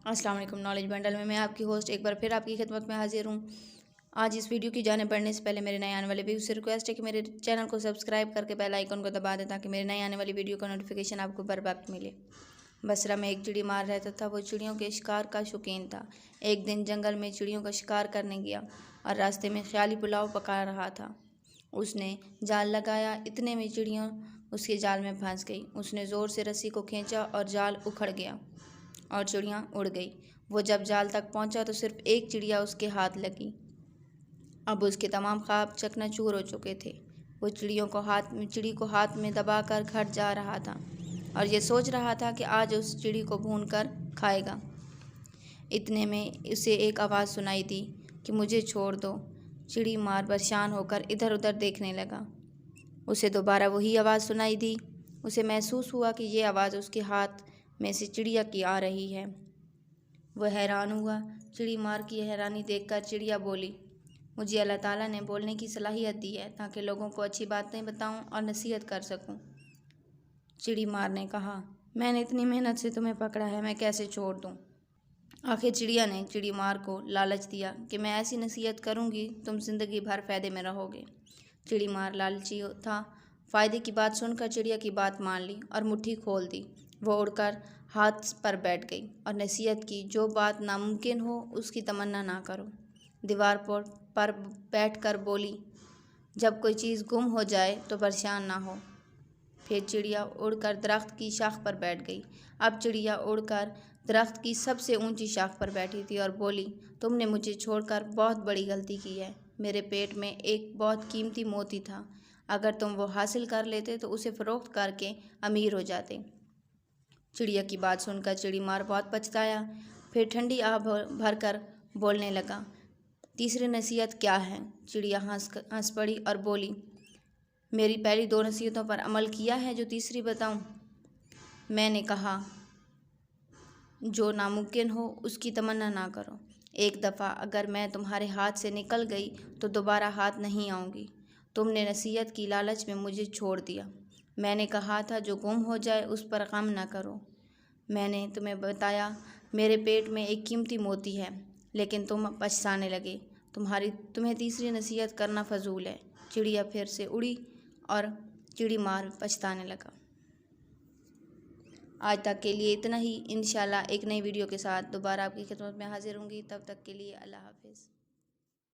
السلام علیکم۔ Knowledge bundle میں آپ کی ہوسٹ ایک بار پھر آپ کی خدمت میں حاضر ہوں۔ آج اس ویڈیو کی جانب بڑھنے سے پہلے میرے نئے آنے والے ویڈیو سے ریکویسٹ ہے کہ میرے چینل کو سبسکرائب کر کے بیل آئیکن کو دبا دیں تاکہ میرے نئے آنے والی ویڈیو کا نوٹیفیکیشن آپ کو بر وقت ملے۔ بصرہ میں ایک چڑی مار رہتا تھا۔ وہ چڑیوں کے شکار کا شوقین تھا۔ ایک دن جنگل میں چڑیوں کا شکار کرنے گیا اور راستے میں خیالی پلاؤ پکا رہا تھا۔ اس نے جال لگایا، اتنے میں چڑیاں اس کے جال میں پھنس گئی۔ اس نے زور سے رسی کو کھینچا اور جال اکھڑ گیا اور چڑیاں اڑ گئی۔ وہ جب جال تک پہنچا تو صرف ایک چڑیا اس کے ہاتھ لگی۔ اب اس کے تمام خواب چکنا چور ہو چکے تھے۔ وہ چڑی کو ہاتھ میں دبا کر گھر جا رہا تھا اور یہ سوچ رہا تھا کہ آج اس چڑی کو بھون کر کھائے گا۔ اتنے میں اسے ایک آواز سنائی دی کہ مجھے چھوڑ دو۔ چڑی مار پریشان ہو کر ادھر ادھر دیکھنے لگا۔ اسے دوبارہ وہی آواز سنائی دی۔ اسے محسوس ہوا کہ یہ آواز اس کے ہاتھ میں سے چڑیا کی آ رہی ہے۔ وہ حیران ہوا۔ چڑی مار کی حیرانی دیکھ کر چڑیا بولی، مجھے اللہ تعالیٰ نے بولنے کی صلاحیت دی ہے تاکہ لوگوں کو اچھی باتیں بتاؤں اور نصیحت کر سکوں۔ چڑی مار نے کہا، میں نے اتنی محنت سے تمہیں پکڑا ہے، میں کیسے چھوڑ دوں؟ آخر چڑیا نے چڑی مار کو لالچ دیا کہ میں ایسی نصیحت کروں گی تم زندگی بھر فائدے میں رہو گے۔ چڑی مار لالچی تھا۔ فائدے کی بات سن کر چڑیا کی بات مان لی اور مٹھی کھول دی۔ وہ اڑ کر ہاتھ پر بیٹھ گئی اور نصیحت کی، جو بات ناممکن ہو اس کی تمنا نہ کرو۔ دیوار پر بیٹھ کر بولی، جب کوئی چیز گم ہو جائے تو پریشان نہ ہو۔ پھر چڑیا اڑ کر درخت کی شاخ پر بیٹھ گئی۔ اب چڑیا اڑ کر درخت کی سب سے اونچی شاخ پر بیٹھی تھی اور بولی، تم نے مجھے چھوڑ کر بہت بڑی غلطی کی ہے۔ میرے پیٹ میں ایک بہت قیمتی موتی تھا۔ اگر تم وہ حاصل کر لیتے تو اسے فروخت کر کے امیر ہو جاتے۔ چڑیا کی بات سن کر چڑی مار بہت پچھتایا۔ پھر ٹھنڈی آہ بھر کر بولنے لگا، تیسری نصیحت کیا ہے؟ چڑیا ہنس پڑی اور بولی، میری پہلی دو نصیحتوں پر عمل کیا ہے، جو تیسری بتاؤں؟ میں نے کہا، جو ناممکن ہو اس کی تمنا نہ کرو۔ ایک دفعہ اگر میں تمہارے ہاتھ سے نکل گئی تو دوبارہ ہاتھ نہیں آؤں گی۔ تم نے نصیحت کی لالچ میں مجھے چھوڑ دیا۔ میں نے کہا تھا جو گم ہو جائے اس پر غم نہ کرو۔ میں نے تمہیں بتایا میرے پیٹ میں ایک قیمتی موتی ہے، لیکن تم پچھتانے لگے۔ تمہیں تیسری نصیحت کرنا فضول ہے۔ چڑیا پھر سے اڑی اور چڑی مار پچھتانے لگا۔ آج تک کے لیے اتنا ہی۔ انشاءاللہ ایک نئی ویڈیو کے ساتھ دوبارہ آپ کی خدمت میں حاضر ہوں گی۔ تب تک کے لیے اللہ حافظ۔